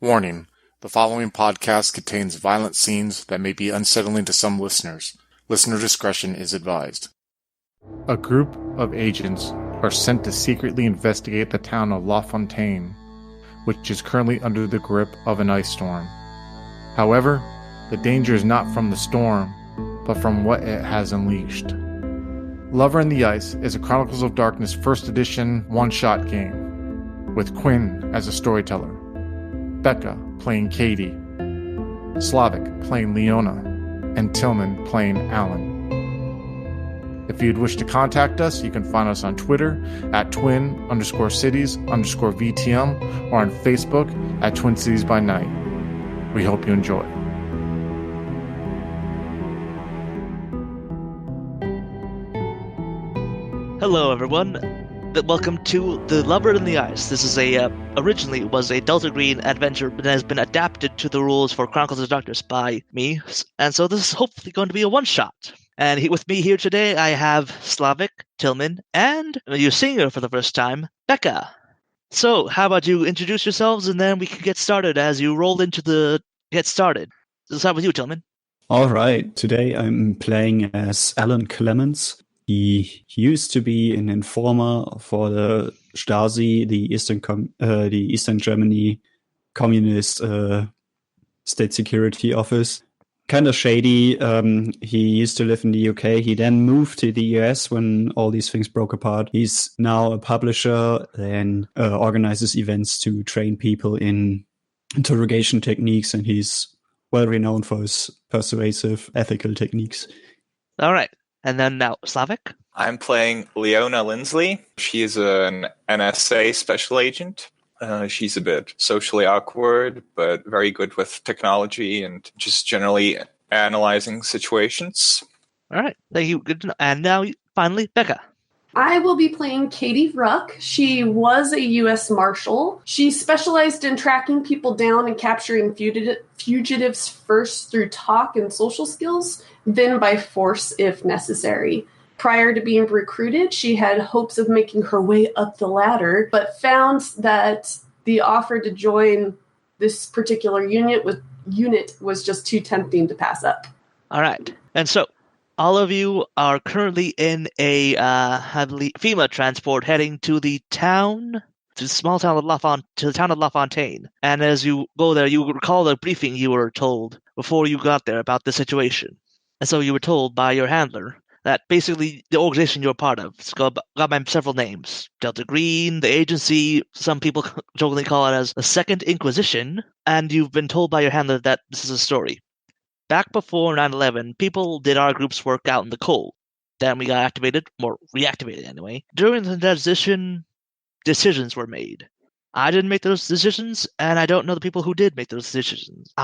Warning: the following podcast contains violent scenes that may be unsettling to some listeners. Listener discretion is advised. A group of agents are sent to secretly investigate the town of Fontaine, which is currently under the grip of an ice storm. However, the danger is not from the storm, but from what it has unleashed. Lover in the Ice is a Chronicles of Darkness first edition one-shot game, with Quinn as a storyteller, Becca playing Katie, Slavek playing Leona, and Tilman playing Alan. If you'd wish to contact us, you can find us on Twitter at twin_cities_VTM or on Facebook at Twin Cities by Night. We hope you enjoy. Hello, everyone. Welcome to The Lover in the Ice. This is originally was a Delta Green adventure, but has been adapted to the rules for Chronicles of Darkness by me, and so this is hopefully going to be a one-shot. And with me here today, I have Slavek, Tilman, and your singer for the first time, Becca. So, how about you introduce yourselves, and then we can get started as you roll into the get started. Let's start with you, Tilman. All right. Today I'm playing as Alan Clemens. He used to be an informer for the Stasi, the Eastern Germany Communist State Security Office. Kind of shady. He used to live in the UK. He then moved to the US when all these things broke apart. He's now a publisher and organizes events to train people in interrogation techniques, and he's well renowned for his persuasive ethical techniques. All right. And then now, Slavek? I'm playing Leona Lindsley. She is an NSA special agent. She's a bit socially awkward, but very good with technology and just generally analyzing situations. All right. Thank you. Good to know. And now, finally, Becca. I will be playing Katie Ruck. She was a U.S. Marshal. She specialized in tracking people down and capturing fugitives first through talk and social skills, then by force if necessary. Prior to being recruited, she had hopes of making her way up the ladder, but found that the offer to join this particular unit was just too tempting to pass up. All right. And so, all of you are currently in a FEMA transport heading to the small town of to the town of Fontaine. And as you go there, you recall the briefing you were told before you got there about the situation. And so you were told by your handler that basically the organization you're part of got by several names. Delta Green, the agency, some people jokingly call it as the Second Inquisition, and you've been told by your handler that this is a story. Back before 9/11, people did our group's work out in the cold. Then we got activated, or reactivated anyway. During the transition, decisions were made. I didn't make those decisions, and I don't know the people who did make those decisions.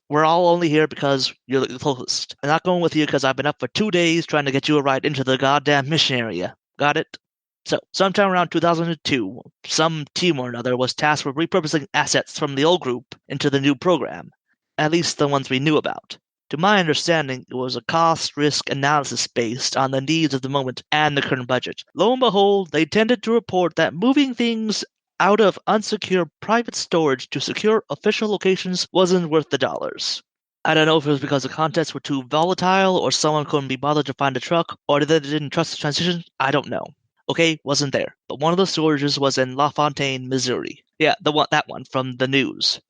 We're all only here because you're the closest. I'm not going with you because I've been up for 2 days trying to get you a ride into the goddamn mission area. Got it? So, sometime around 2002, some team or another was tasked with repurposing assets from the old group into the new program. At least the ones we knew about. To my understanding, it was a cost-risk analysis based on the needs of the moment and the current budget. Lo and behold, they tended to report that moving things out of unsecure private storage to secure official locations wasn't worth the dollars. I don't know if it was because the contents were too volatile, or someone couldn't be bothered to find a truck, or they didn't trust the transition. I don't know. Okay, wasn't there. But one of the storages was in LaFontaine, Missouri. Yeah, that one from the news.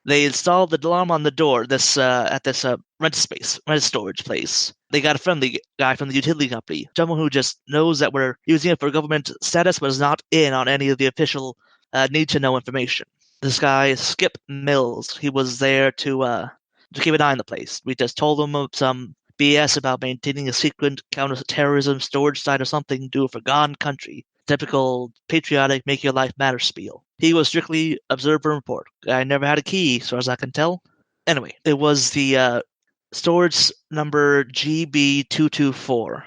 They installed the alarm on the door at this rent storage place. They got a friendly guy from the utility company, someone who just knows that we're using it for government status, but is not in on any of the official need-to-know information. This guy is Skip Mills. He was there to keep an eye on the place. We just told him of some BS about maintaining a secret counter-terrorism storage site or something to do a forgotten country. Typical patriotic make your life matter spiel. He was strictly observe and report. I never had a key, as far as I can tell. Anyway, it was the storage number GB-224.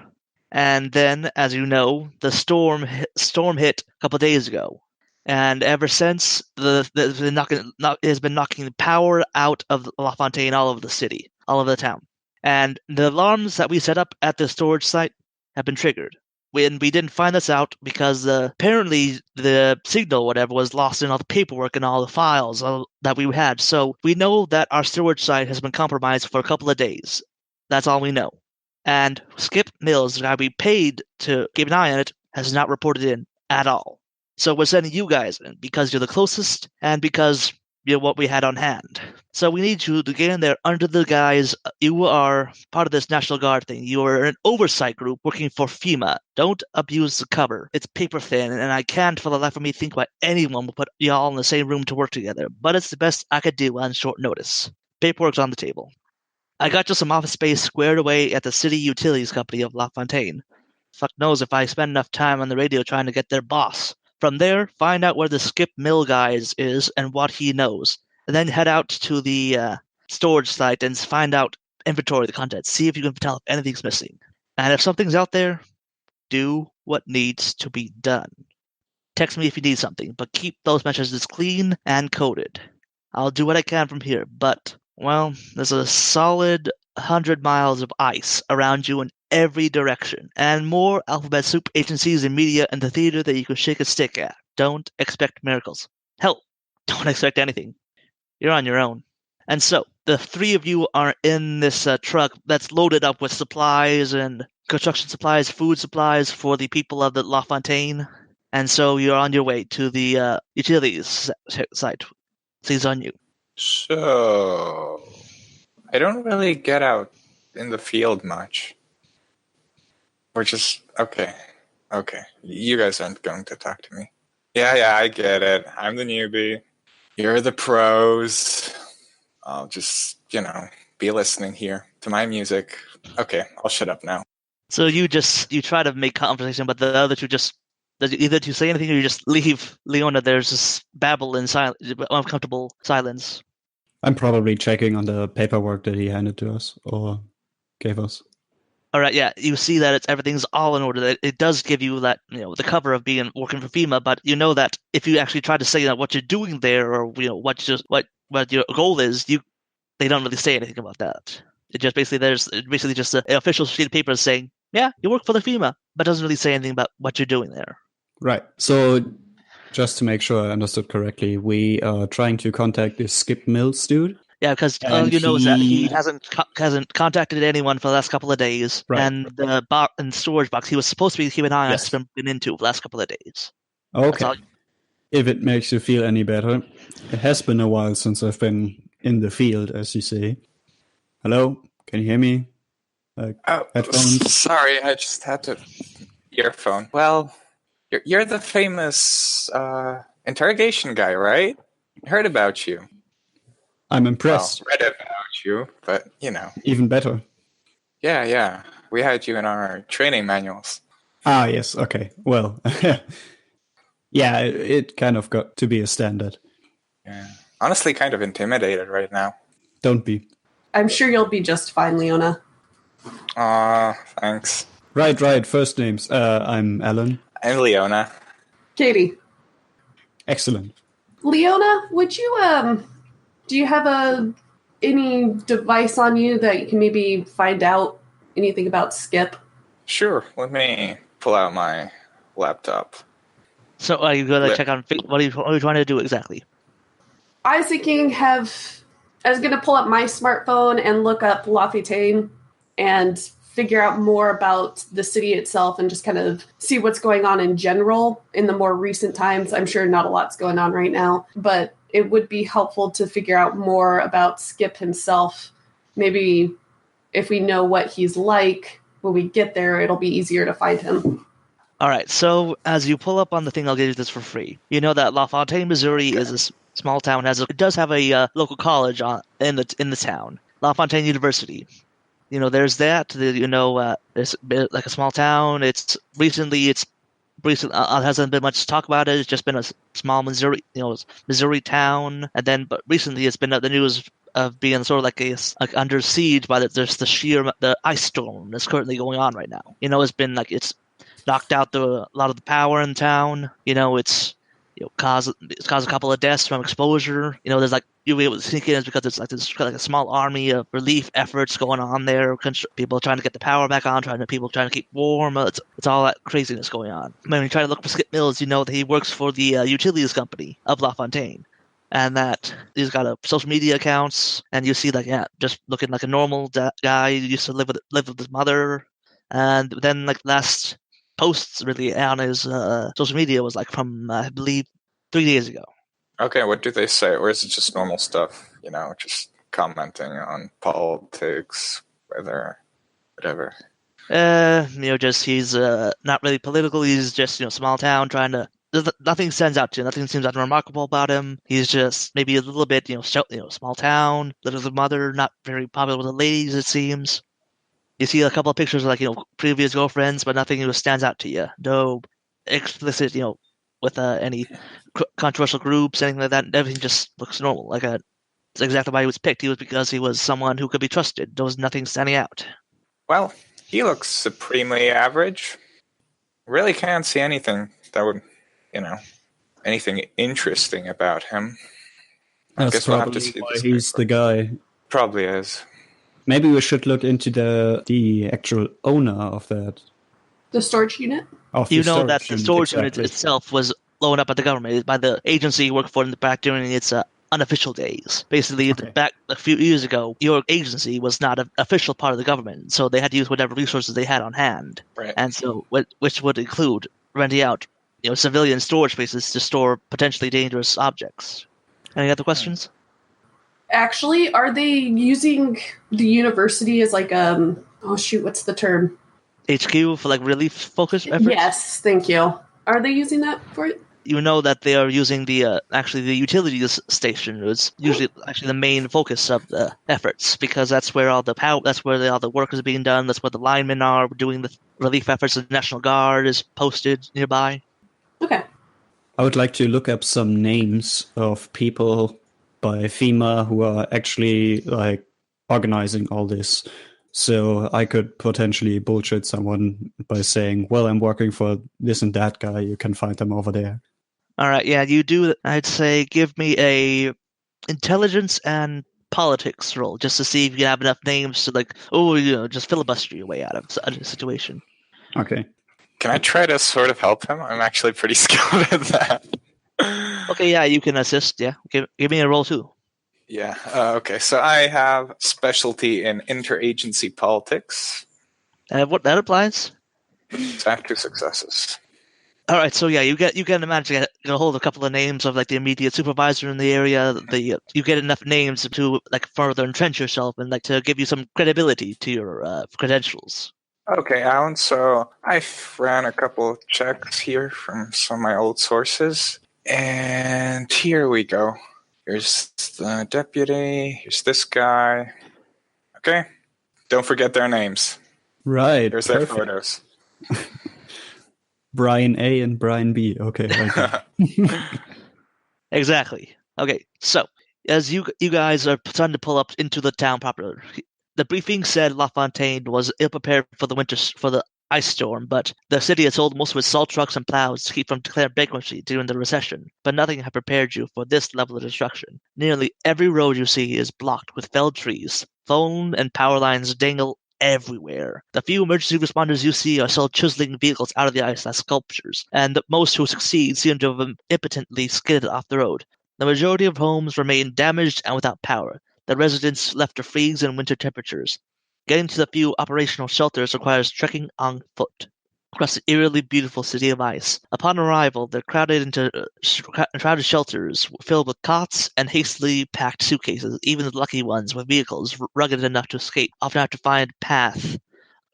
And then, as you know, the storm hit a couple of days ago. And ever since, it has been knocking power out of LaFontaine all over the city, all over the town. And the alarms that we set up at the storage site have been triggered. when we didn't find this out because apparently the signal, whatever, was lost in all the paperwork and all the files that we had. So we know that our storage site has been compromised for a couple of days. That's all we know. And Skip Mills, the guy we paid to keep an eye on it, has not reported in at all. So we're sending you guys in because you're the closest and because you're what we had on hand. So we need you to get in there under the guise you are part of this National Guard thing. You are an oversight group working for FEMA. Don't abuse the cover. It's paper thin, and I can't for the life of me think why anyone would put y'all in the same room to work together. But it's the best I could do on short notice. Paperwork's on the table. I got you some office space squared away at the City Utilities Company of Fontaine. Fuck knows if I spend enough time on the radio trying to get their boss. From there, find out where the Skip Mill guys is and what he knows. And then head out to the storage site and find out inventory the contents. See if you can tell if anything's missing. And if something's out there, do what needs to be done. Text me if you need something, but keep those messages clean and coded. I'll do what I can from here, but, well, there's a solid 100 miles of ice around you in every direction, and more alphabet soup agencies and media and the theater that you can shake a stick at. Don't expect miracles. Hell, don't expect anything. You're on your own. And so, the three of you are in this truck that's loaded up with supplies and construction supplies, food supplies for the people of the La Fontaine. And so you're on your way to the utilities site. Sees on you. So, I don't really get out in the field much. We're just, okay. You guys aren't going to talk to me. Yeah, I get it. I'm the newbie. You're the pros. I'll just, be listening here to my music. Okay, I'll shut up now. So you try to make conversation, but the other two either to say anything or you just leave Leona. There's this babble in uncomfortable silence. I'm probably checking on the paperwork that he handed to us or gave us. All right, yeah, you see that everything's all in order. It does give you that, the cover of working for FEMA, but you know that if you actually try to say what you're doing there or what your goal is, they don't really say anything about that. It just there's just an official sheet of paper saying, yeah, you work for the FEMA, but doesn't really say anything about what you're doing there. Right. So, just to make sure I understood correctly, we are trying to contact this Skip Mills dude. Yeah, because all you know is that he hasn't contacted anyone for the last couple of days, right. And the storage box he was supposed to be keeping an eye on has been into the last couple of days. Okay. If it makes you feel any better, it has been a while since I've been in the field, as you say. Hello, can you hear me? Headphones? Sorry, I just had to earphone. Well, you're the famous interrogation guy, right? I heard about you. I'm impressed. Well, read about you, but, Even better. Yeah. We had you in our training manuals. Ah, yes. Okay. Well, yeah, it kind of got to be a standard. Yeah. Honestly, kind of intimidated right now. Don't be. I'm sure you'll be just fine, Leona. Aw, thanks. Right. First names. I'm Alan. I'm Leona. Katie. Excellent. Leona, would you, do you have any device on you that you can maybe find out anything about Skip? Sure. Let me pull out my laptop. So are you going to check on... What are you trying to do exactly? I was thinking I was going to pull up my smartphone and look up La Fontaine and figure out more about the city itself and just kind of see what's going on in general in the more recent times. I'm sure not a lot's going on right now, but it would be helpful to figure out more about Skip himself. Maybe if we know what he's like when we get there, it'll be easier to find him. All right, so as you pull up on the thing, I'll give you this for free. You know that La Fontaine, Missouri is a small town. It does have a local college in the town, La Fontaine University. There's that. It's like a small town. It's recently hasn't been much talk about it. It's just been a small Missouri town, and then but recently it's been the news of being sort of like under siege by the ice storm that's currently going on right now. It's been it's knocked out a lot of the power in town. It's cause a couple of deaths from exposure. There's you'll be able to sneak in because it's there's a small army of relief efforts going on there. People trying to get the power back on, people trying to keep warm. It's all that craziness going on. When you try to look for Skip Mills, you know that he works for the utilities company of La Fontaine. And that he's got social media accounts, and you see just looking like a normal guy. He used to live with his mother, and then last posts really on his social media was from I believe 3 days ago. Okay, what do they say, or is it just normal stuff? Just commenting on politics, weather, whatever. Just he's not really political. He's just small town trying to. Nothing stands out to you. Nothing seems unremarkable about him. He's just maybe a little bit, small town, little the mother, not very popular with the ladies, it seems. You see a couple of pictures of previous girlfriends, but nothing stands out to you. No explicit, with any controversial groups, anything like that. Everything just looks normal. It's exactly why he was picked. He was because he was someone who could be trusted. There was nothing standing out. Well, he looks supremely average. Really can't see anything that would. Anything interesting about him. That's guess we'll have probably to see why this he's the guy. Probably is. Maybe we should look into the actual owner of that. The storage unit? Of You the know that storage the unit, storage unit exactly. itself was loaned up by the government, by the agency you work for back during its unofficial days. Basically, Okay. back a few years ago, your agency was not an official part of the government, so they had to use whatever resources they had on hand. Right. And so, which would include renting out civilian storage spaces to store potentially dangerous objects. Any other questions? Actually, are they using the university as what's the term? HQ for relief focus efforts? Yes, thank you. Are they using that for it? You know that they are using the utilities station. It's usually actually the main focus of the efforts because that's where all the work is being done. That's where the linemen are doing the relief efforts. The National Guard is posted nearby. Okay. I would like to look up some names of people by FEMA who are actually organizing all this. So I could potentially bullshit someone by saying, well, I'm working for this and that guy. You can find them over there. All right, yeah, you do. I'd say give me a intelligence and politics roll just to see if you have enough names to just filibuster your way out of a situation. Okay. Can I try to sort of help him? I'm actually pretty skilled at that. Okay, yeah, you can assist. Yeah, give me a roll too. Yeah. Okay. So I have specialty in interagency politics. What that applies? So I have 2 successes. All right, so yeah, you get a manage to get a hold of a couple of names of the immediate supervisor in the area. You get enough names to further entrench yourself and to give you some credibility to your credentials. Okay, Alan. So I ran a couple of checks here from some of my old sources, and here we go. Here's the deputy. Here's this guy. Okay. Don't forget their names. Right. Here's perfect. their photos. Brian A and Brian B. Okay. Exactly. Okay, so as you guys are starting to pull up into the town proper, the briefing said La Fontaine was ill prepared for the ice storm, but the city had sold most of its salt trucks and plows to keep from declaring bankruptcy during the recession. But nothing had prepared you for this level of destruction. Nearly every road you see is blocked with felled trees. Phone and power lines dangle everywhere. The few emergency responders you see are still chiseling vehicles out of the ice as sculptures, and most who succeed seem to have impotently skidded off the road. The majority of homes remain damaged and without power. The residents left to freeze in winter temperatures. Getting to the few operational shelters requires trekking on foot across the eerily beautiful city of ice. Upon arrival, they're crowded into crowded shelters filled with cots and hastily packed suitcases. Even the lucky ones with vehicles rugged enough to escape often have to find path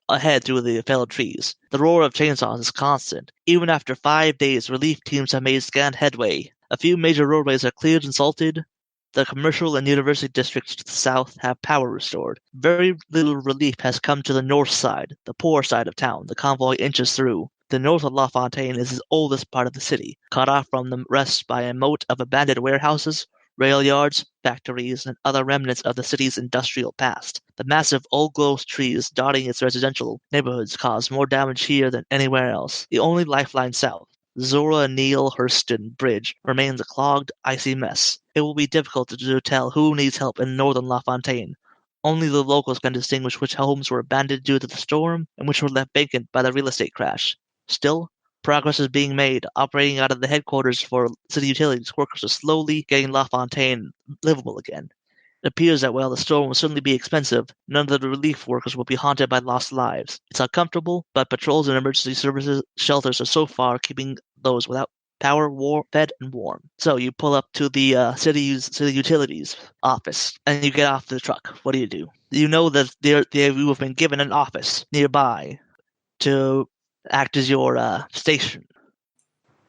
ahead through the felled trees. The roar of chainsaws is constant. Even after 5 days, relief teams have made scant headway. A few major roadways are cleared and salted. The commercial and university districts to the south have power restored. Very little relief has come to the north side, the poor side of town. The convoy inches through. The north of La Fontaine is the oldest part of the city, cut off from the rest by a moat of abandoned warehouses, rail yards, factories, and other remnants of the city's industrial past. The massive old-growth trees dotting its residential neighborhoods cause more damage here than anywhere else. The only lifeline south, Zora Neale Hurston Bridge remains a clogged, icy mess. It will be difficult to tell who needs help in northern LaFontaine. Only the locals can distinguish which homes were abandoned due to the storm and which were left vacant by the real estate crash. Still, progress is being made. Operating out of the headquarters for city utilities, workers are slowly getting LaFontaine livable again. It appears that while the storm will certainly be expensive, none of the relief workers will be haunted by lost lives. It's uncomfortable, but patrols and emergency services shelters are so far keeping those without power fed and warm. So you pull up to the city utilities office, and you get off the truck. What do? You know that you have been given an office nearby to act as your station.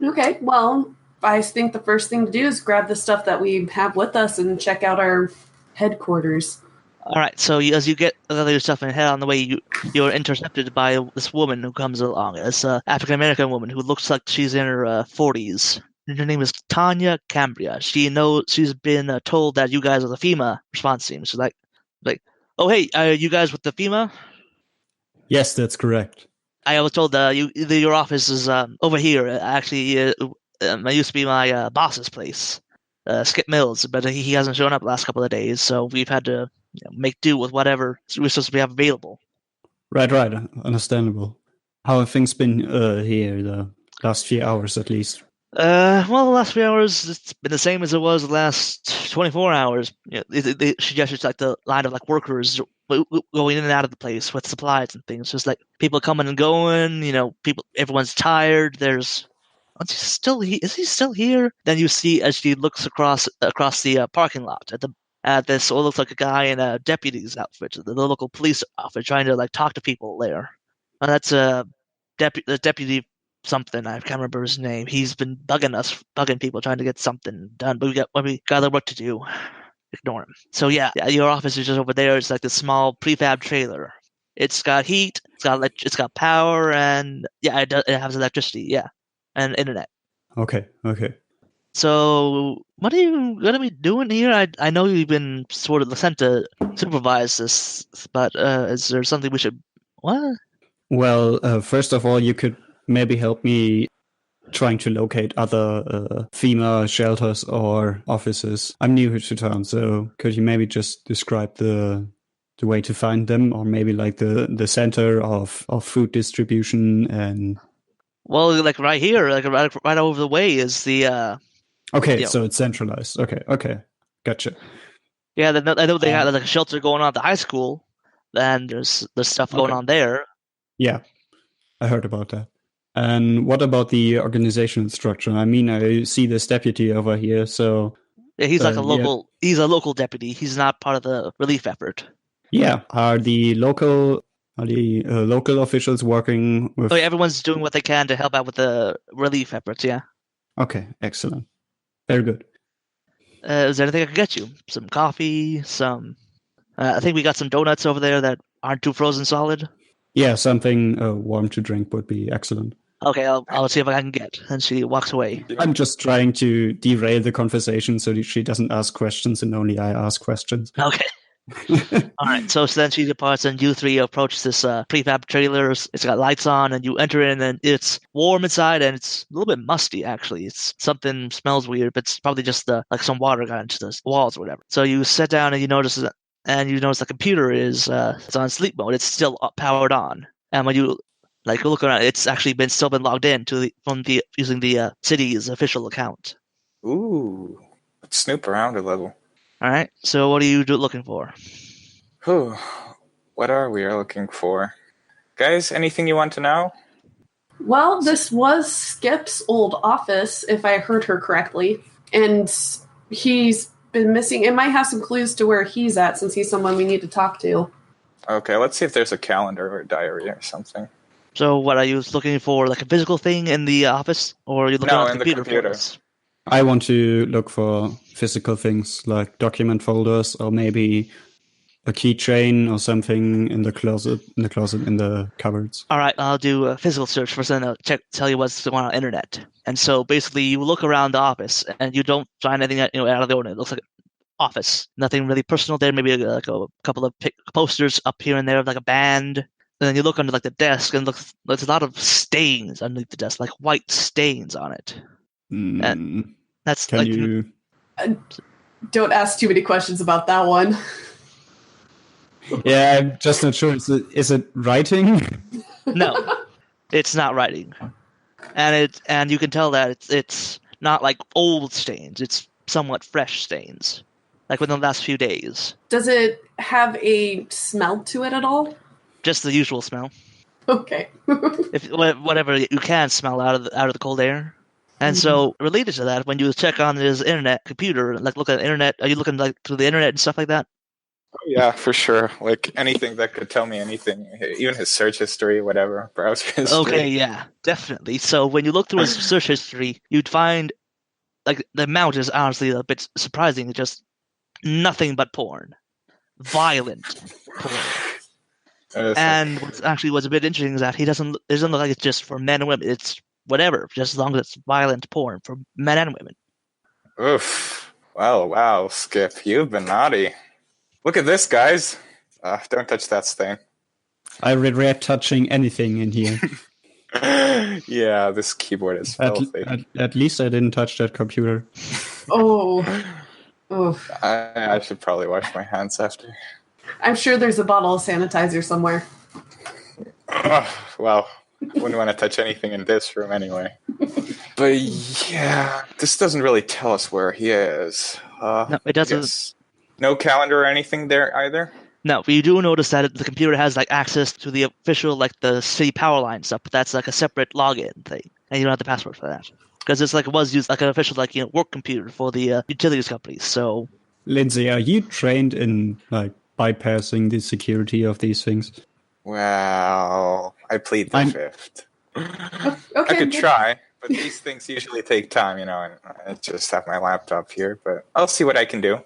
Okay, well, I think the first thing to do is grab the stuff that we have with us and check out our headquarters. All right, so as you get all your stuff and head on the way, you're intercepted by this woman who comes along. This African-American woman who looks like she's in her 40s. Her name is Tanya Cambria. She's been told that you guys are the FEMA response team. She's like, oh, hey, are you guys with the FEMA? Yes, that's correct. I was told your office is over here. Actually, it used to be my boss's place, Skip Mills, but he hasn't shown up the last couple of days, so we've had to make do with whatever we're supposed to have available. Right. Understandable. How have things been here the last few hours, at least? Well, the last few hours, it's been the same as it was the last 24 hours. They suggested like the line of like workers going in and out of the place with supplies and things. Just like people coming and going, everyone's tired. Is he still here? Then you see as she looks across the parking lot at this, what looks like a guy in a deputy's outfit, the local police outfit, trying to like talk to people there. And that's the deputy something. I can't remember his name. He's been bugging people, trying to get something done. But we got other work to do. Ignore him. So yeah, your office is just over there. It's like this small prefab trailer. It's got heat. It's got power, and it has electricity. Yeah, and internet. Okay. So, what are you going to be doing here? I know you've been sort of sent to supervise this, but is there something we should... What? Well, first of all, you could maybe help me trying to locate other FEMA shelters or offices. I'm new to town, so could you maybe just describe the way to find them, or maybe like the center of food distribution and... Well, like right here, like right over the way is the... Okay, so it's centralized. Okay. Gotcha. Yeah, I know they had like a shelter going on at the high school, and there's stuff going on there. Yeah, I heard about that. And what about the organizational structure? I mean, I see this deputy over here, so... Yeah, he's like a local... Yeah. He's a local deputy. He's not part of the relief effort. Yeah. Are the local officials working with... Oh, yeah, everyone's doing what they can to help out with the relief efforts, yeah. Okay, excellent. Very good. Is there anything I can get you? Some coffee, I think we got some donuts over there that aren't too frozen solid. Yeah, something warm to drink would be excellent. Okay, I'll see if I can get. And she walks away. I'm just trying to derail the conversation so that she doesn't ask questions and only I ask questions. Okay. All right, so then she departs and you three approach this prefab trailer. It's got lights on and you enter in and it's warm inside and it's a little bit musty actually. It's something smells weird, but it's probably just like some water got into the walls or whatever. So you sit down and you notice the computer is it's on sleep mode. It's still powered on. And when you look around, it's actually still been logged in using the city's official account. Ooh, let's snoop around a little. All right, so what are you looking for? What are we looking for? Guys, anything you want to know? Well, this was Skip's old office, if I heard her correctly. And he's been missing. It might have some clues to where he's at, since he's someone we need to talk to. Okay, let's see if there's a calendar or a diary or something. So what, are you looking for, like a physical thing in the office? Or are you looking at the computer? I want to look for physical things like document folders or maybe a keychain or something in the closet, in the cupboards. All right, I'll do a physical search first, then I'll tell you what's going on the internet. And so basically, you look around the office and you don't find anything out of the ordinary. It looks like an office, nothing really personal there. Maybe like a couple of posters up here and there of like a band. And then you look under like the desk, and there's a lot of stains underneath the desk, like white stains on it. And that's Can like you? Don't ask too many questions about that one. Yeah, I'm just not sure. Is it writing? no, it's not writing, and you can tell that it's not like old stains. It's somewhat fresh stains, like within the last few days. Does it have a smell to it at all? Just the usual smell. Okay. Whatever you can smell out of the cold air. And so, related to that, when you check on his internet computer, like look at the internet, are you looking like through the internet and stuff like that? Oh, yeah, for sure. Like anything that could tell me anything, even his search history, whatever, browser history. Okay, yeah, definitely. So when you look through his search history, you'd find like the amount is honestly a bit surprising. It's just nothing but porn, violent porn. And what's a bit interesting is that it doesn't look like it's just for men and women. It's whatever, just as long as it's violent porn for men and women. Oof. Wow, Skip, you've been naughty. Look at this, guys. Don't touch that stain. I regret touching anything in here. Yeah, this keyboard is filthy. At least I didn't touch that computer. Oh. I should probably wash my hands after. I'm sure there's a bottle of sanitizer somewhere. Well, I wouldn't want to touch anything in this room anyway. But yeah, this doesn't really tell us where he is. No, it doesn't. No calendar or anything there either? No, but you do notice that the computer has like access to the official, like the city power line stuff, but that's like a separate login thing, and you don't have the password for that because it's like it was used like an official work computer for the utilities companies. So, Lindsay, are you trained in like bypassing the security of these things? Well, I plead the fifth. Okay, I could try, but these things usually take time, and I just have my laptop here, but I'll see what I can do.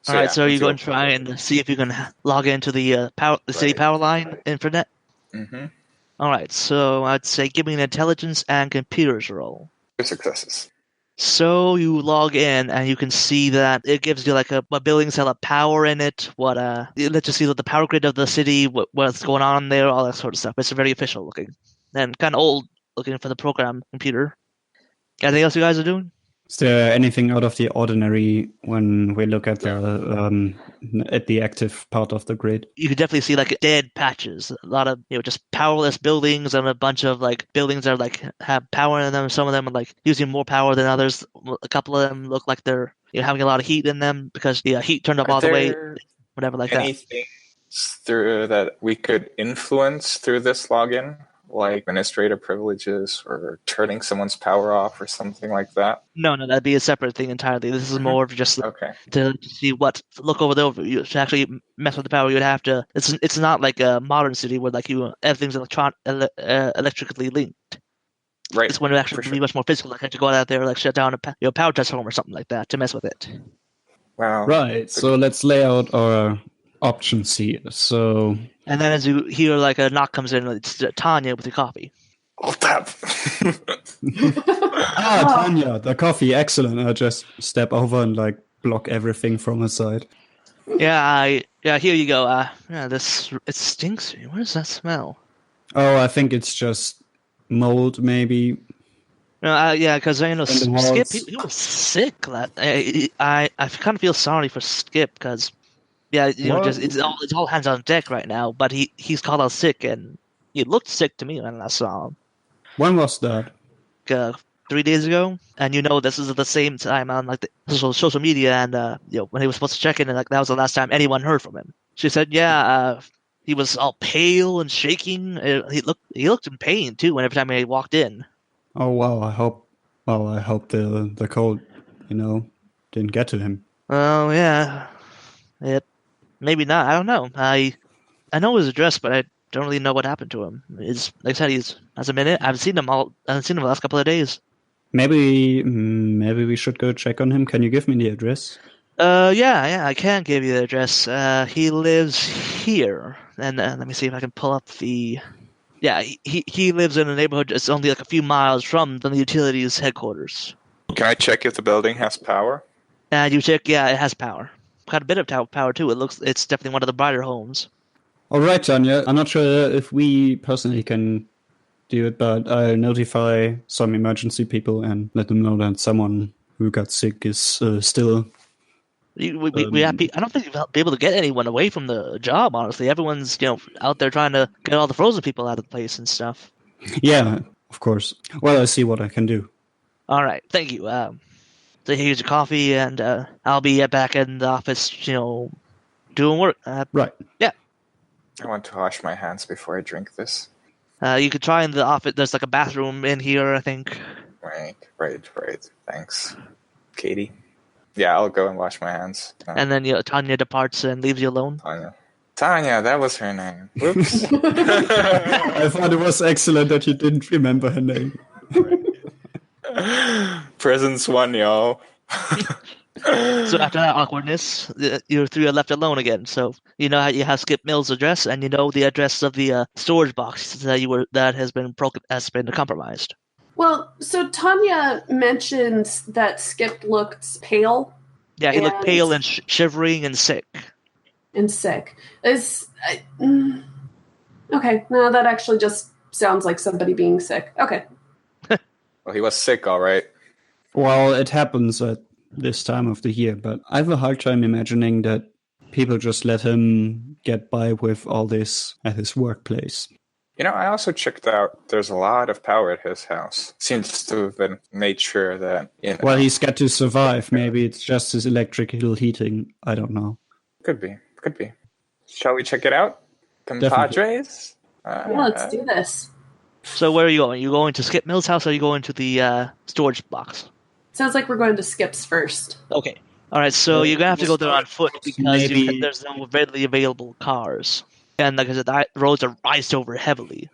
So, all right, so you go and try and see if you can log into the city power line internet. Mm-hmm. All right, so I'd say give me an intelligence and computers roll. 2 successes. So you log in and you can see that it gives you like what buildings have power in it, it lets you see the power grid of the city, what's going on there, all that sort of stuff. It's very official looking and kind of old looking for the program computer. Anything else you guys are doing? Is there anything out of the ordinary when we look at the active part of the grid? You could definitely see like dead patches, a lot of just powerless buildings, and a bunch of like buildings that are like have power in them. Some of them are like using more power than others. A couple of them look like they're having a lot of heat in them because the heat turned up all the way, whatever like that. Anything through that we could influence through this login? Like administrator privileges or turning someone's power off or something like that? No, that'd be a separate thing entirely. This is more of just to see look over the overview. To actually mess with the power, you would have to. It's not like a modern city where like everything's electrically linked. Right. It's when it actually be much more physical. Like have to go out there, like shut down a power transformer or something like that to mess with it. Wow. Right. So let's lay out our options here. So. And then as you hear like a knock comes in, it's Tanya with your coffee. I'll tap. Tanya, the coffee, excellent. I just step over and like block everything from her side. Yeah, here you go. It stinks. What does that smell? Oh, I think it's just mold, maybe. No, because Skip, he was sick. I kind of feel sorry for Skip because. Yeah, it's all hands on deck right now. But he's called out sick, and he looked sick to me when I saw him. When was that? 3 days ago, and this is at the same time on like the social media, and when he was supposed to check in, and like that was the last time anyone heard from him. She said, he was all pale and shaking. He looked in pain too. Every time he walked in. Oh wow! I hope the cold, didn't get to him. Oh yeah, maybe not. I don't know. I know his address, but I don't really know what happened to him. Like I said, he's as a minute. I haven't seen him the last couple of days. Maybe we should go check on him. Can you give me the address? Yeah, I can give you the address. He lives here, and let me see if I can pull up the. Yeah, he lives in a neighborhood. It's only like a few miles from the utilities headquarters. Can I check if the building has power? You check. Yeah, it has power. Quite a bit of power too. It's definitely one of the brighter homes. All right, Tanya. I'm not sure if we personally can do it, but I'll notify some emergency people and let them know that someone who got sick is still. I don't think you'll be able to get anyone away from the job. Honestly, everyone's out there trying to get all the frozen people out of the place and stuff. Yeah, of course. Well, I'll see what I can do. All right, thank you. So here's your coffee, and I'll be back in the office, doing work. Right. Yeah. I want to wash my hands before I drink this. You could try in the office. There's like a bathroom in here, I think. Right. Thanks. Katie? Yeah, I'll go and wash my hands. And then Tanya departs and leaves you alone. Tanya, that was her name. Whoops. I thought it was excellent that you didn't remember her name. Presence one, y'all. So after that awkwardness, you three are left alone again. So you know how you have Skip Mills' address, and you know the address of the storage box that has been compromised. Well, so Tanya mentioned that Skip looked pale. Yeah, he looked pale and shivering and sick. Okay, no, that actually just sounds like somebody being sick. Okay. Well, he was sick, all right. Well, it happens at this time of the year, but I have a hard time imagining that people just let him get by with all this at his workplace. I also checked out there's a lot of power at his house. Seems to have been made sure that, Well, he's got to survive. Maybe it's just his electrical heating. I don't know. Could be. Shall we check it out? Compadres? Let's do this. So where are you going? Are you going to Skip Mills' house, or are you going to the storage box? Sounds like we're going to Skip's first. Okay. All right, so you're going to have to go there on foot because there's no readily available cars. And like I said, the roads are iced over heavily.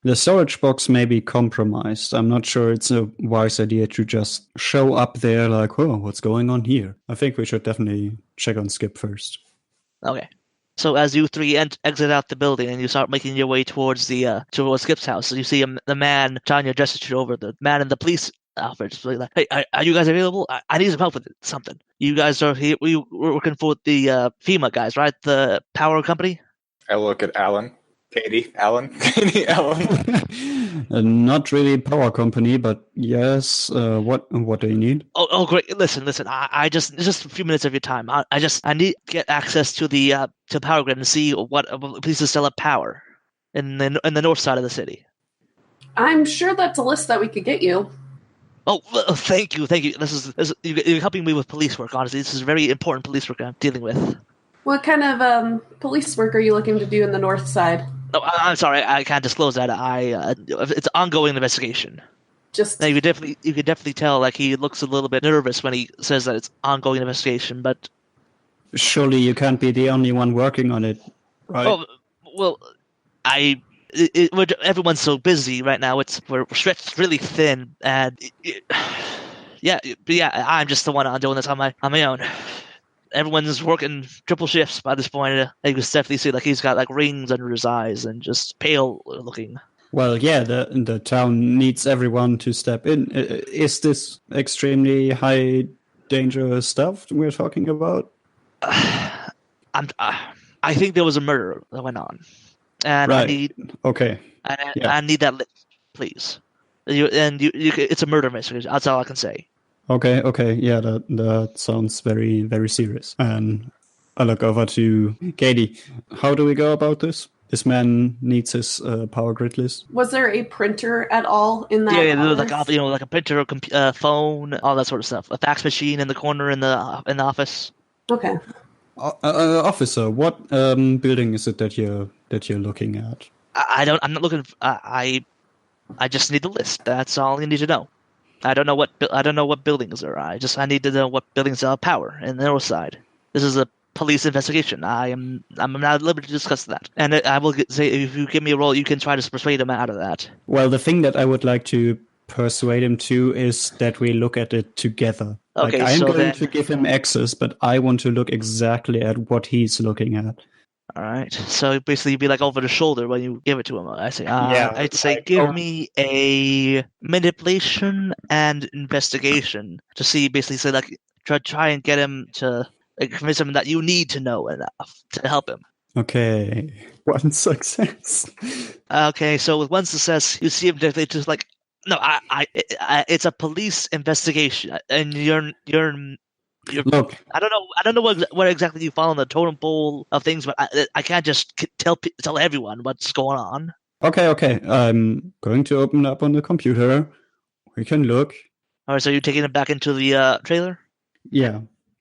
The storage box may be compromised. I'm not sure it's a wise idea to just show up there like, oh, what's going on here? I think we should definitely check on Skip first. Okay. So as you three exit out the building and you start making your way towards towards Skip's house, you see the man, Tanya gestures over the man in the police outfit, just like, hey, are you guys available? I need some help with something. You guys are here. We're working for the FEMA guys, right? The power company? I look at Alan. Katie, Alan. Not really power company, but yes. What do you need? Oh, great. Listen. I just a few minutes of your time. I need to get access to the power grid and see what places still have power in the north side of the city. I'm sure that's a list that we could get you. Oh, thank you. You're helping me with police work. Honestly, this is very important police work I'm dealing with. What kind of police work are you looking to do in the north side? Oh, I'm sorry, I can't disclose that. It's an ongoing investigation. Now, you could definitely tell like he looks a little bit nervous when he says that it's ongoing investigation. But surely you can't be the only one working on it, right? Oh, well, everyone's so busy right now. We're stretched really thin, and I'm just the one doing this on my own. Everyone's working triple shifts by this point. You can definitely see like he's got like rings under his eyes and just pale looking. Well, yeah, the town needs everyone to step in. Is this extremely high danger stuff we're talking about? I think there was a murder that went on, and right. I need I need that list, please. It's a murder investigation. That's all I can say. Okay, yeah, that sounds very, very serious. And I look over to Katie. How do we go about this? This man needs his power grid list. Was there a printer at all in that? Yeah, like a printer, phone, all that sort of stuff. A fax machine in the corner in the office. Okay. Officer, what building is it that you're looking at? I'm not looking. I just need the list. That's all you need to know. I don't know what buildings there are. I need to know what buildings have power in the north side. This is a police investigation. I'm not at liberty to discuss that. And I will say, if you give me a role, you can try to persuade him out of that. Well, the thing that I would like to persuade him to is that we look at it together. Okay, I'm going to give him access, but I want to look exactly at what he's looking at. All right. So basically, you'd be like over the shoder when you give it to him. I say, I'd say, give me a manipulation and investigation to see. Basically, say like try and get him to convince him that you need to know enough to help him. Okay, one success. Okay, so with one success, you see him they just like, no, it's a police investigation, and you're Look, I don't know what exactly you follow in the totem pole of things, but I can't just tell everyone what's going on. okay. I'm going to open up on the computer. We can look. All right, so you're taking it back into the trailer? Yeah.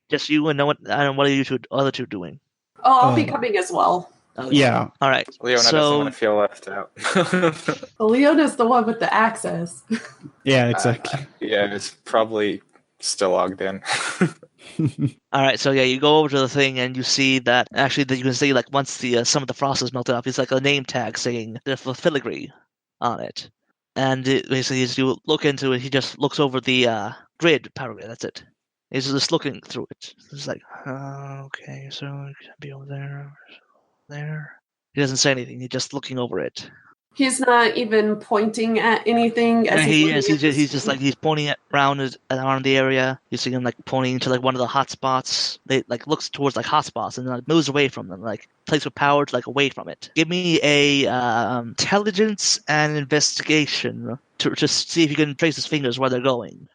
Just you and no one. And what are you other two doing? Oh, I'll be coming as well. Oh, Yeah. All right. Leona doesn't want to feel left out. Leona's the one with the access. Yeah, exactly. Yeah, it's probably still logged in. All right, so yeah, you go over to the thing and you see that actually that you can see like once the some of the frost is melted off, it's like a name tag saying the filigree on it, and basically as you look into it, he just looks over the power grid. That's it. He's just looking through it. It's like, okay, so it could be over there. He doesn't say anything. He's just looking over it. He's not even pointing at anything. Yeah, he is. He's just like he's pointing around the area. You see him like pointing to like one of the hot spots. They like looks towards like hot spots and like moves away from them, like place with power to like away from it. Give me a intelligence and investigation to just see if you can trace his fingers where they're going.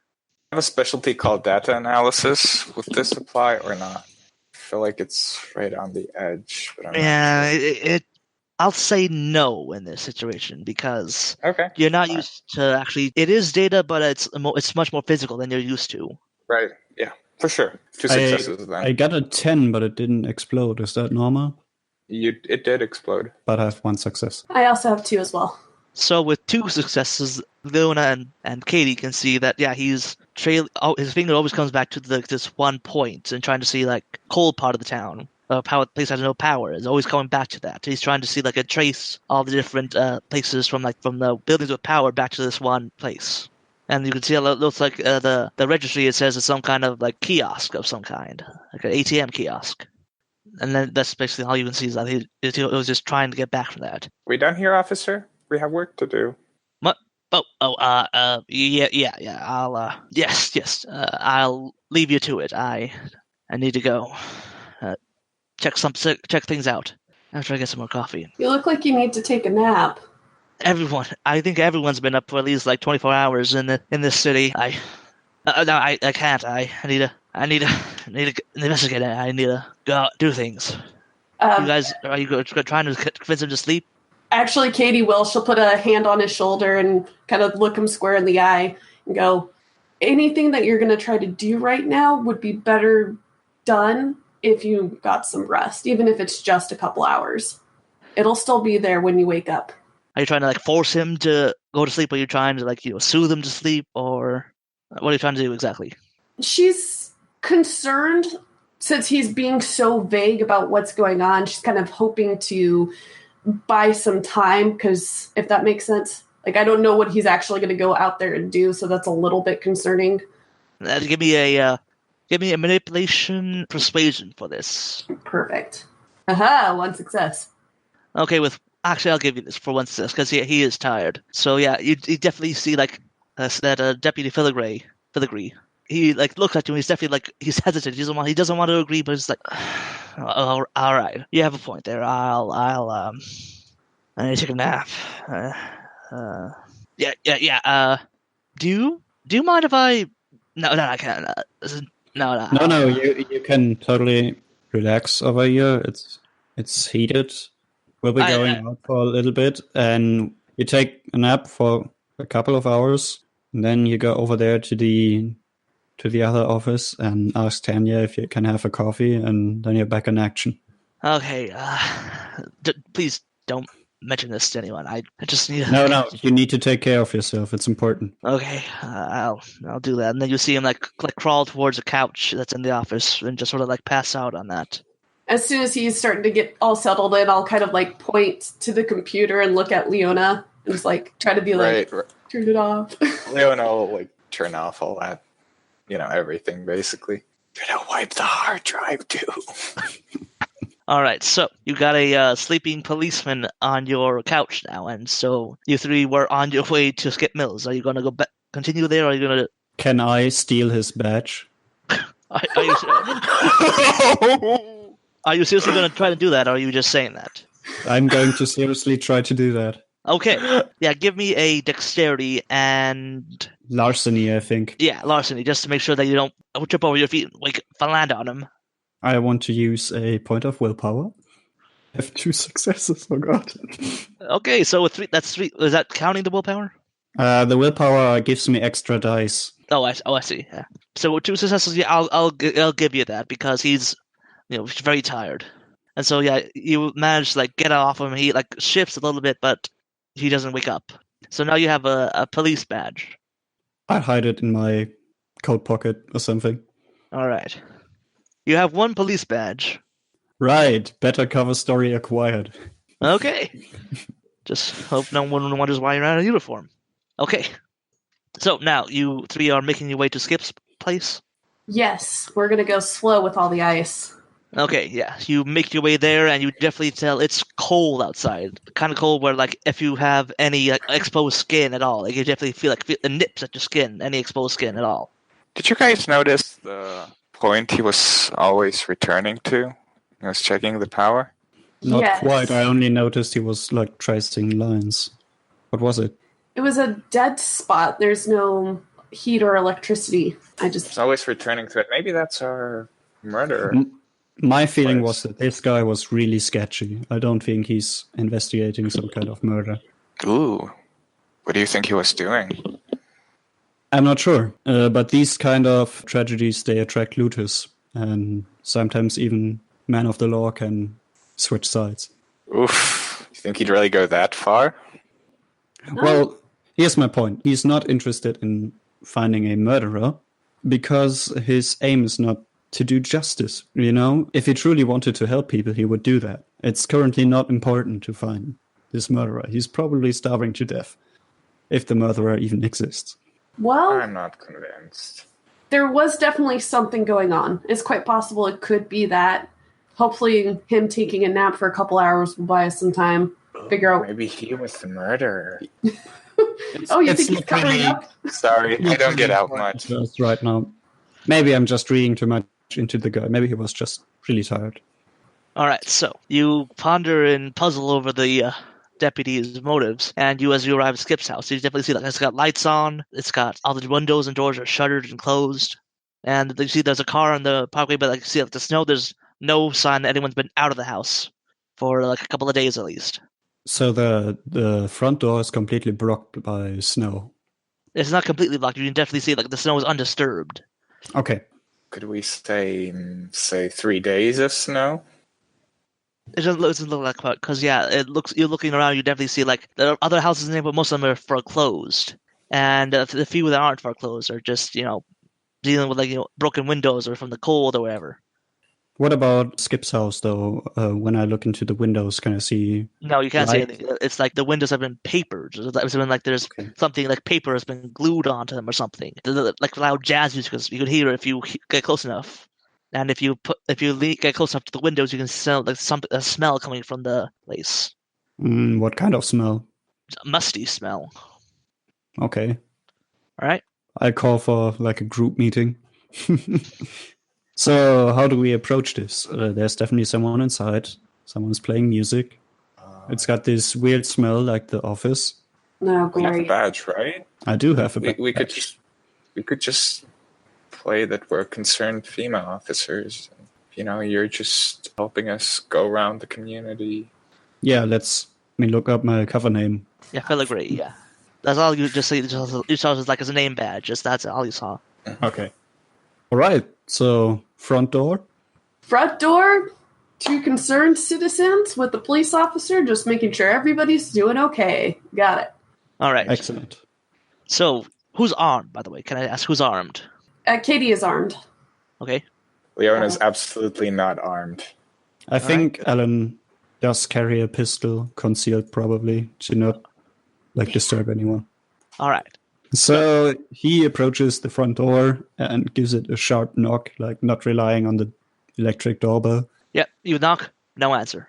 I have a specialty called data analysis. Would this apply or not? I feel like it's right on the edge. But I'm not sure. I'll say no in this situation because Okay. you're not used to actually. It is data, but it's much more physical than you're used to. Right. Yeah, for sure. 2 successes then. I got a 10, but it didn't explode. Is that normal? It did explode. But I have one success. I also have 2 as well. So with 2 successes, Leona and Katie can see that he's his finger always comes back to this one point and trying to see like cold part of the town. Power place has no power is always coming back to that. He's trying to see like a trace all the different places from the buildings with power back to this one place. And you can see it looks like the registry. It says it's some kind of like kiosk of some kind, like an ATM kiosk. And then that's basically all you can see is that he was just trying to get back from that. We done here, officer? We have work to do. What? Yeah. I'll leave you to it. I need to go. Check things out after I get some more coffee. You look like you need to take a nap. I think everyone's been up for at least like 24 hours in this city. I can't. I need to investigate it. I need to go out, do things. You guys, are you trying to convince him to sleep? Actually, Katie will. She'll put a hand on his shoulder and kind of look him square in the eye and go, anything that you're going to try to do right now would be better done if you got some rest, even if it's just a couple hours. It'll still be there when you wake up. Are you trying to like force him to go to sleep? Or are you trying to like soothe him to sleep? Or what are you trying to do exactly? She's concerned since he's being so vague about what's going on. She's kind of hoping to buy some time because, if that makes sense, like I don't know what he's actually going to go out there and do, so that's a little bit concerning. Give me a manipulation persuasion for this. Perfect. Aha, 1 success. Okay, actually I'll give you this for 1 success because he is tired. So yeah, you definitely see like that Deputy Filigree. He like looks at you and he's definitely like he's hesitant. He doesn't want to agree, but he's like, all right, you have a point there. I need to take a nap. Yeah. Do you mind if I? No, I can't. No. You can totally relax over here. It's heated. We'll be going out for a little bit, and you take a nap for a couple of hours, and then you go over there to the other office and ask Tanya if you can have a coffee, and then you're back in action. Okay. Please don't mention this to anyone. I just need. No. You need to take care of yourself. It's important. Okay. I'll do that. And then you see him like crawl towards a couch that's in the office and just sort of like pass out on that. As soon as he's starting to get all settled in, I'll kind of like point to the computer and look at Leona and just like try to be like, turn it off. Leona will like turn off all that, everything basically. Gonna wipe the hard drive too. All right, so you got a sleeping policeman on your couch now, and so you 3 were on your way to Skip Mills. Are you going to go back, continue there, or are you going to? Can I steal his badge? Are you sure? Are you seriously going to try to do that, or are you just saying that? I'm going to seriously try to do that. Okay. Yeah, give me a dexterity and... Larceny, I think. Yeah, larceny, just to make sure that you don't trip over your feet and land on him. I want to use a point of willpower. I have 2 successes, oh god. Okay, so with 3, that's 3. Is that counting the willpower? The willpower gives me extra dice. Oh, I see. Yeah. So with 2 successes, yeah, I'll give you that because he's, very tired, and so yeah, you manage to get off him. He shifts a little bit, but he doesn't wake up. So now you have a police badge. I'll hide it in my coat pocket or something. All right. You have 1 police badge. Right. Better cover story acquired. Okay. Just hope no one wonders why you're out of uniform. Okay. So now you 3 are making your way to Skip's place? Yes, we're going to go slow with all the ice. Okay, yeah. You make your way there, and you definitely tell it's cold outside. Kind of cold where, if you have any exposed skin at all, you definitely feel the nips at your skin, any exposed skin at all. Did you guys notice the point he was always returning to? He was checking the power? Not Yes. quite. I only noticed he was tracing lines. What was it? It was a dead spot. There's no heat or electricity. He's always returning to it. Maybe that's our murderer. My feeling was that this guy was really sketchy. I don't think he's investigating some kind of murder. Ooh. What do you think he was doing? I'm not sure. But these kind of tragedies, they attract looters. And sometimes even men of the law can switch sides. Oof. You think he'd really go that far? Well, here's my point. He's not interested in finding a murderer because his aim is not to do justice, If he truly wanted to help people, he would do that. It's currently not important to find this murderer. He's probably starving to death, if the murderer even exists. Well, I'm not convinced. there was definitely something going on. It's quite possible it could be that. Hopefully him taking a nap for a couple hours will buy us some time. Figure out... Maybe he was the murderer. Oh, you It's think he's not covering really- up? Sorry, I don't get out much. Just right now. Maybe I'm just reading too much into the guy. Maybe he was just really tired. All right, so you ponder and puzzle over the deputy's motives, and as you arrive at Skip's house, you definitely see it's got lights on, it's got all the windows and doors are shuttered and closed, and you see there's a car on the parkway, but you see the snow, there's no sign that anyone's been out of the house for a couple of days at least. So the front door is completely blocked by snow. It's not completely blocked. You can definitely see the snow is undisturbed. Okay. Could we say 3 days of snow? It doesn't look like that because you're looking around. You definitely see there are other houses in there, but most of them are foreclosed, and the few that aren't foreclosed are just dealing with broken windows or from the cold or whatever. What about Skip's house, though? When I look into the windows, can I see... No, you can't see light? anything. It's the windows have been papered. It's been there's something paper has been glued onto them or something. Loud jazz music, because you can hear it if you get close enough. And if you get close enough to the windows, you can smell a smell coming from the place. What kind of smell? It's a musty smell. Okay. All right. I call for a group meeting. So how do we approach this? There's definitely someone inside. Someone's playing music. It's got this weird smell like the office. No, We have a great. badge, right? I do have a We badge. could just play that we're concerned FEMA officers. You're just helping us go around the community. Yeah, let me look up my cover name. Yeah, filigree. Yeah, that's all you just see. You saw it as a name badge. That's all you saw. Okay. All right. So front door. Front door, 2 concerned citizens with the police officer, just making sure everybody's doing okay. Got it. All right. Excellent. So who's armed? By the way, can I ask who's armed? Katie is armed. Okay. Leona is absolutely not armed. I think Alan does carry a pistol, concealed probably, to not disturb anyone. All right. So he approaches the front door and gives it a sharp knock, not relying on the electric doorbell. Yep. You knock. No answer.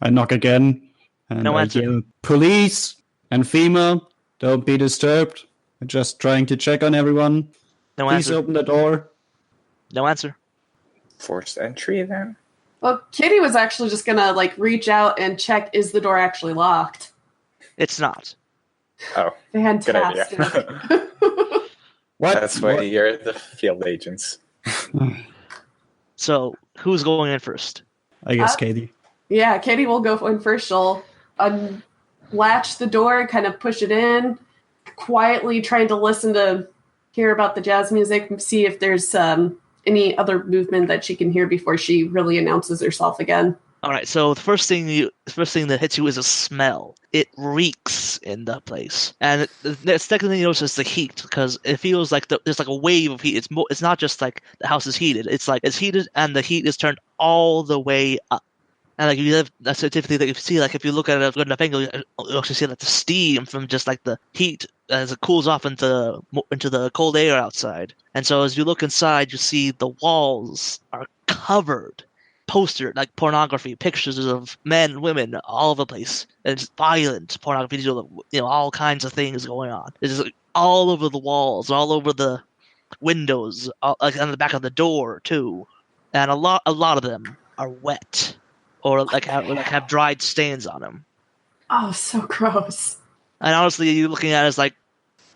I knock again, and No I answer. yell, "Police and FEMA, don't be disturbed. I'm just trying to check on everyone. No Please answer. open the door." No answer. Forced entry, then? Well, Katie was actually just gonna reach out and check, is the door actually locked? It's not. Oh, Fantastic. good idea. What? That's why you're the field agents. So, who's going in first? I guess Katie. Yeah, Katie will go in first. She'll unlatch the door, kind of push it in, quietly trying to listen to hear about the jazz music, see if there's any other movement that she can hear before she really announces herself again. All right. So the first thing that hits you is a smell. It reeks in the place, and the second thing you notice is the heat, because it feels like there's like a wave of heat. It's not just like the house is heated. It's like it's heated and the heat is turned all the way up. And like that's typically that you see, like if you look at it at a good enough angle, you actually see like the steam from just like the heat as it cools off into the cold air outside. And so as you look inside, you see the walls are covered, postered like pornography, pictures of men, women, all over the place. And it's violent pornography, all kinds of things going on. It's just, like, all over the walls, all over the windows, like on the back of the door too. And a lot of them are wet. Or have dried stains on them. Oh, so gross. And honestly, you looking at it as like,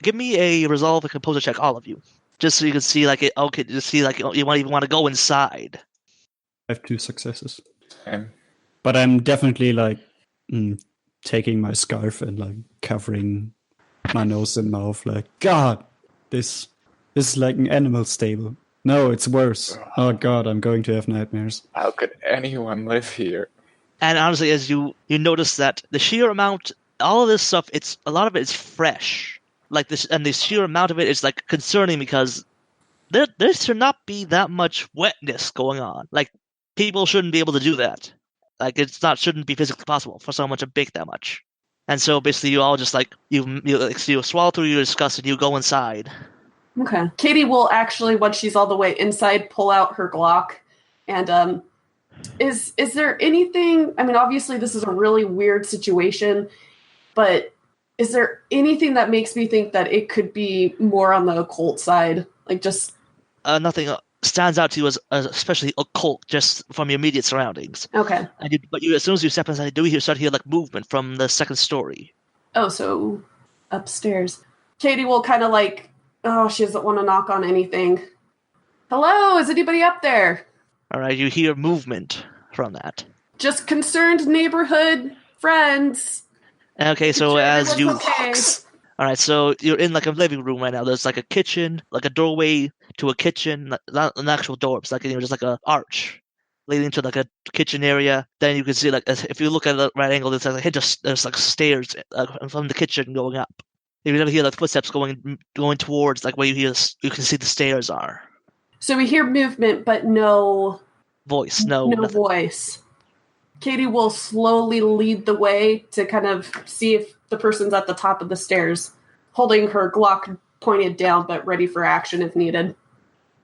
give me a resolve and composure check, all of you, just so you can see like it. Okay, just see like you might even want to go inside. I have 2 successes, Um, but I'm definitely taking my scarf and covering my nose and mouth. Like, God, this is like an animal stable. No, it's worse. Oh God, I'm going to have nightmares. how could anyone live here? And honestly, as you notice that the sheer amount, all of this stuff, a lot of it is fresh. Like this, and the sheer amount of it is like concerning because there should not be that much wetness going on. Like people shouldn't be able to do that. Like shouldn't be physically possible for someone to bake that much. And so basically, you all just you swallow through your disgust and you go inside. Okay. Katie will actually, once she's all the way inside, pull out her Glock. And is there anything, I mean, obviously this is a really weird situation, but is there anything that makes me think that it could be more on the occult side? Like just... Nothing stands out to you as especially occult just from your immediate surroundings. Okay. But as soon as you step inside, you start to hear like movement from the second story. Oh, so upstairs. Katie will kind of she doesn't want to knock on anything. Hello, is anybody up there? All right, you hear movement from that. Just concerned neighborhood friends. Okay, so as you... Okay. All right, so you're in like a living room right now. There's like a kitchen, like a doorway to a kitchen, not an actual door. It's like just like an arch leading to like a kitchen area. Then you can see like if you look at the right angle, there's like stairs from the kitchen going up. You can never hear like footsteps going towards like where you can see the stairs are. So we hear movement, but no voice, no voice. Katie will slowly lead the way to kind of see if the person's at the top of the stairs, holding her Glock pointed down, but ready for action if needed.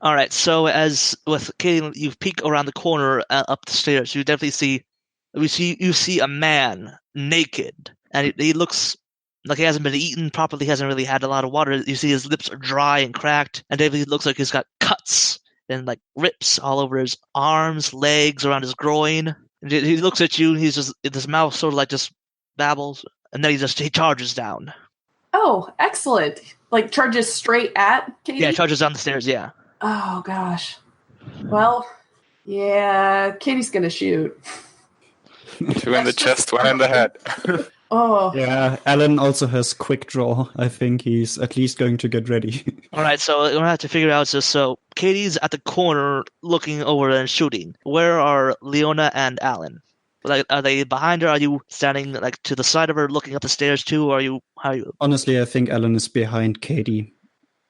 All right. So as with Katie, you peek around the corner up the stairs. You definitely see a man naked, and he looks like he hasn't been eaten properly. He hasn't really had a lot of water. You see his lips are dry and cracked, and David looks like he's got cuts and like rips all over his arms, legs, around his groin. And he looks at you, and he's just his mouth sort of like just babbles, and then he charges down. Oh, excellent! Like charges straight at Katie. Yeah, charges down the stairs. Yeah. Oh gosh. Well, yeah, Katie's gonna shoot. 2 in the chest, 1 in the head. Oh. Yeah, Alan also has quick draw. I think he's at least going to get ready. All right, so we're going to have to figure out so Katie's at the corner looking over and shooting. Where are Leona and Alan? Like, are they behind her? Are you standing like to the side of her looking up the stairs too? Or how are you? Honestly, I think Alan is behind Katie.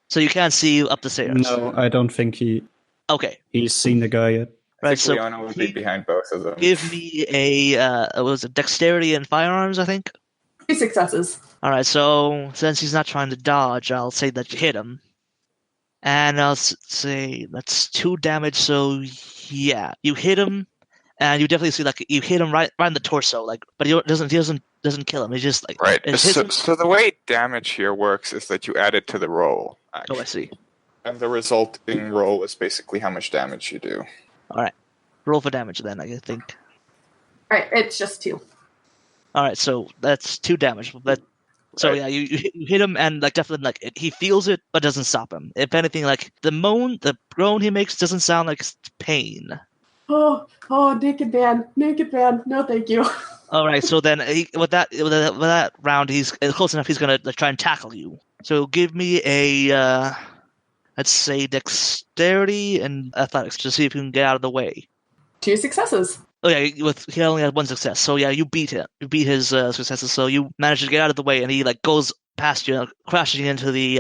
So you can't see up the stairs? No, I don't think he's seen the guy yet. Right, so Leona would be behind both of them. Give me a dexterity and firearms, I think. 3 successes. All right, so since he's not trying to dodge, I'll say that you hit him, and I'll say that's 2 damage. So yeah, you hit him, and you definitely see like you hit him right in the torso, like, but he doesn't kill him. He's just like right. So the way damage here works is that you add it to the roll. Actually. Oh, I see. And the resulting roll is basically how much damage you do. All right. Roll for damage then, I think. Alright, it's just 2. Alright, so that's 2 damage. So Right. yeah, you hit him, and like definitely like he feels it, but doesn't stop him. If anything, like the groan he makes doesn't sound like pain. Oh, naked man. No, thank you. All right, so then with that round, he's close enough. He's gonna like, try and tackle you. So give me a let's say dexterity and athletics to see if you can get out of the way. 2 successes. Oh yeah, he only had 1 success. So yeah, you beat him. You beat his successes. So you manage to get out of the way, and he like goes past you, crashing into the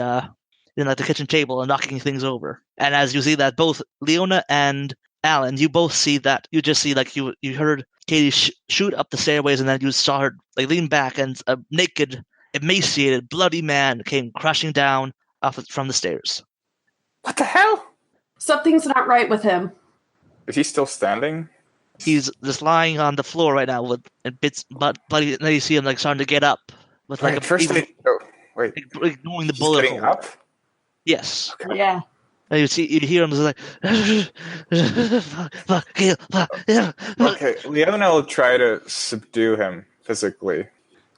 the kitchen table and knocking things over. And as you see that, both Leona and Alan, you both see that. You just see like you heard Katie shoot up the stairways, and then you saw her like lean back, and a naked, emaciated, bloody man came crashing down from the stairs. What the hell? Something's not right with him. Is he still standing? He's just lying on the floor right now with bits bloody. And then you see him like starting to get up with like Right, first wait. ignoring the He's bullet getting hole. up? Yes. Okay. Yeah. And you hear him just like Okay, Leona will try to subdue him physically.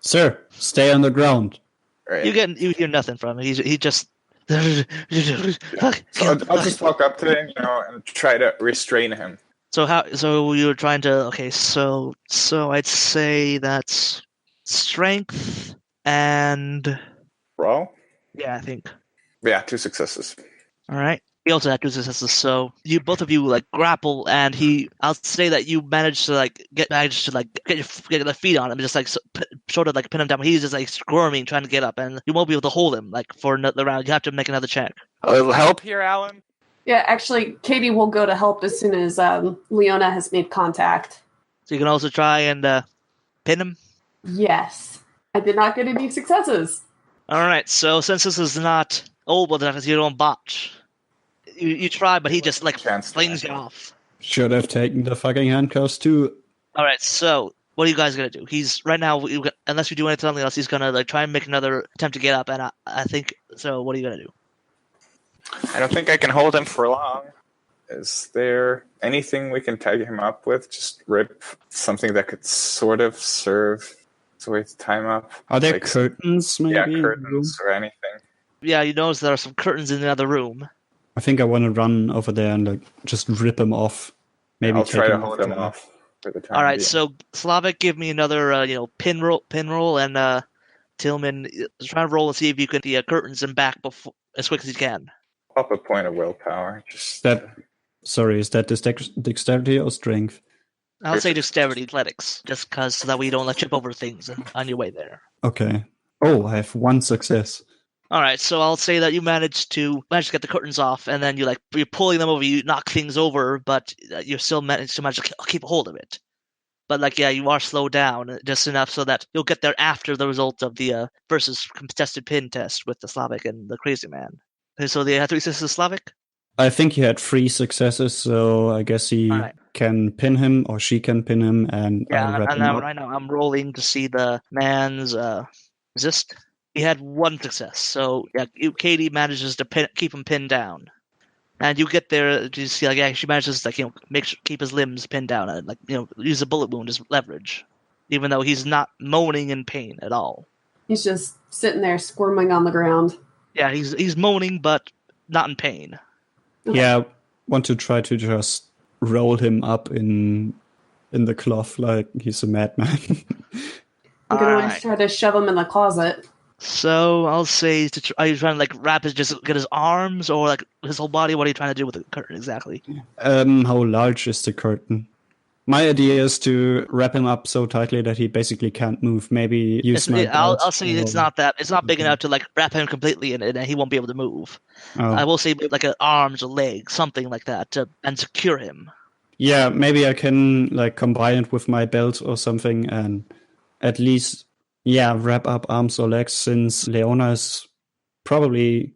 Sir, stay on the ground. Right. you hear nothing from him. He just So I'll just walk up to him, and try to restrain him. So you're trying to so I'd say that's strength and Brawl? yeah, I think. Yeah, 2 successes. All right. He also had 2 successes, so both of you like grapple, and I'll say that you managed to get the feet on him, just like sort of like pin him down. He's just like squirming, trying to get up, and you won't be able to hold him like for another round. You have to make another check. A little help here, Alan? Yeah, actually, Katie will go to help as soon as Leona has made contact. So you can also try and pin him. Yes. I did not get any successes. All right. So since this is not old enough as your own botch, you try, but he just like flings you off. Should have taken the fucking handcuffs too. All right. So what are you guys gonna do? He's right now, unless you do anything else, he's gonna like try and make another attempt to get up, and I think so. What are you gonna do? I don't think I can hold him for long. Is there anything we can tag him up with? Just rip something that could sort of serve as a way to tie him up? Are there Like, curtains, maybe? yeah, in the curtains room? or anything. Yeah, you notice there are some curtains in the other room. I think I want to run over there and just rip him off. Maybe I'll try take to him hold him off for the time All right, being. so Slavek, give me another pin roll, and Tilman, try to roll and see if you can the curtains and back as quick as you can. Up a point of willpower. Just Sorry, is that dexterity or strength? I'll say dexterity athletics, just because so that way you don't trip over things on your way there. Okay. Oh, I have 1 success. All right, so I'll say that you managed to get the curtains off, and then you're pulling them over, you knock things over, but you still manage to keep a hold of it. But you are slowed down just enough so that you'll get there after the result of the versus contested pin test with the Slavek and the crazy man. And so they had 3 successes, Slavek? I think he had 3 successes, so I guess he can pin him, or she can pin him, and I'll wrap him up. Right now I'm rolling to see the man's resist. He had 1 success, so Katie manages to keep him pinned down, and you get there. You see, she manages to keep his limbs pinned down, and use a bullet wound as leverage, even though he's not moaning in pain at all. He's just sitting there squirming on the ground. Yeah, he's moaning, but not in pain. Yeah, want to try to just roll him up in the cloth like he's a madman. You can always try to shove him in the closet. So I'll say, are you trying to wrap get his arms or his whole body? What are you trying to do with the curtain exactly? How large is the curtain? My idea is to wrap him up so tightly that he basically can't move. Maybe use my belt. I'll say it's not big enough to wrap him completely in it, and he won't be able to move. Oh. I will say an arms or legs, something like that, and secure him. Yeah, maybe I can combine it with my belt or something, and at least wrap up arms or legs. Since Leona is probably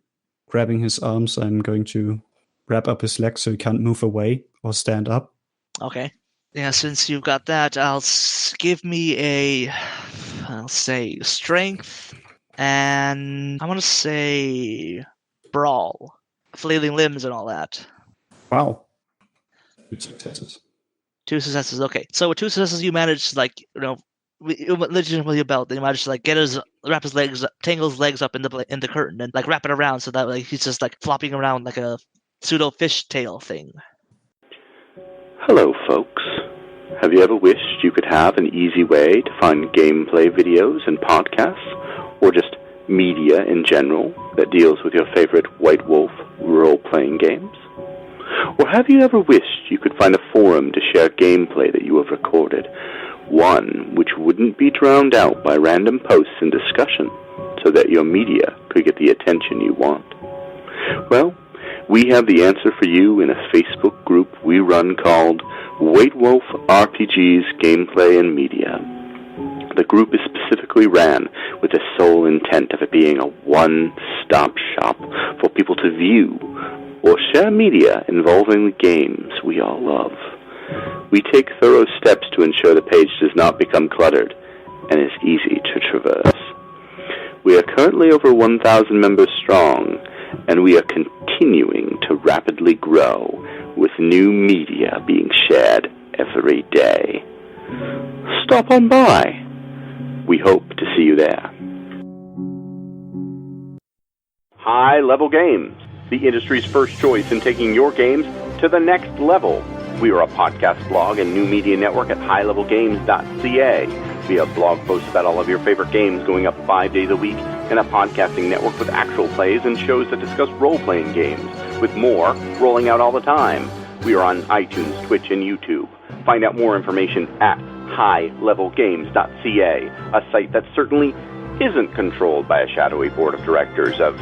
grabbing his arms, I'm going to wrap up his legs so he can't move away or stand up. Okay. Yeah, since you've got that, I'll say strength, and I want to say brawl, flailing limbs and all that. Wow. Good successes. 2 successes. Okay, so with 2 successes, you manage to legitimately about. They managed to wrap his legs, tangle his legs up in the curtain, and wrap it around so that he's just flopping around like a pseudo fishtail thing. Hello, folks. Have you ever wished you could have an easy way to find gameplay videos and podcasts, or just media in general that deals with your favorite White Wolf role-playing games? Or have you ever wished you could find a forum to share gameplay that you have recorded, one which wouldn't be drowned out by random posts and discussion, so that your media could get the attention you want? Well, we have the answer for you in a Facebook group we run called White Wolf RPGs Gameplay and Media. The group is specifically ran with the sole intent of it being a one-stop shop for people to view or share media involving the games we all love. We take thorough steps to ensure the page does not become cluttered and is easy to traverse. We are currently over 1,000 members strong, and we are continuing to rapidly grow, with new media being shared every day. Stop on by. We hope to see you there. High Level Games, the industry's first choice in taking your games to the next level. We are a podcast blog and new media network at highlevelgames.ca. We have blog posts about all of your favorite games going up 5 days a week, and a podcasting network with actual plays and shows that discuss role-playing games, with more rolling out all the time. We are on iTunes, Twitch, and YouTube. Find out more information at highlevelgames.ca, a site that certainly isn't controlled by a shadowy board of directors of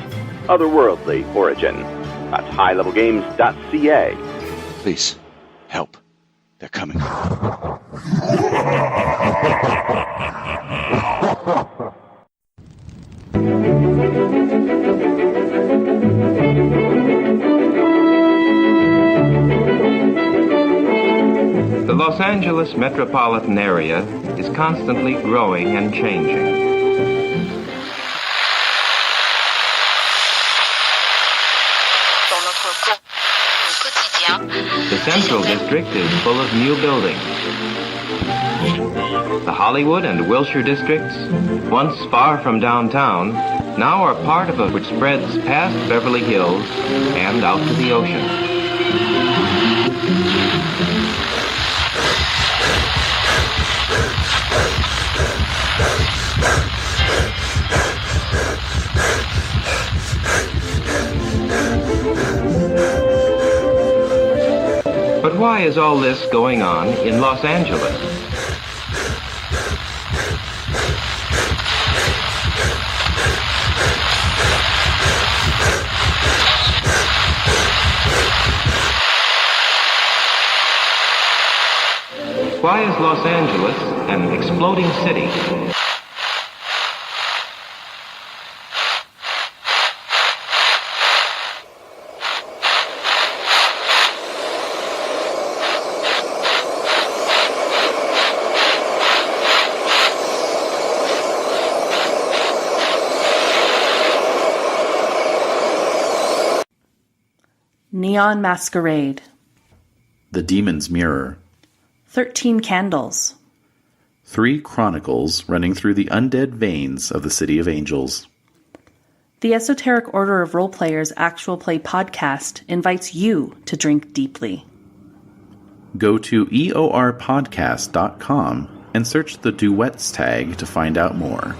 otherworldly origin. That's highlevelgames.ca. Please, help. They're coming. The Los Angeles metropolitan area is constantly growing and changing. The Central District is full of new buildings. The Hollywood and Wilshire districts, once far from downtown, now are part of a which spreads past Beverly Hills and out to the ocean. But why is all this going on in Los Angeles? Why is Los Angeles an exploding city? Neon Masquerade. The Demon's Mirror. 13 Candles. 3 chronicles running through the undead veins of the City of Angels. The Esoteric Order of Roleplayers Actual Play podcast invites you to drink deeply. Go to eorpodcast.com and search the duets tag to find out more.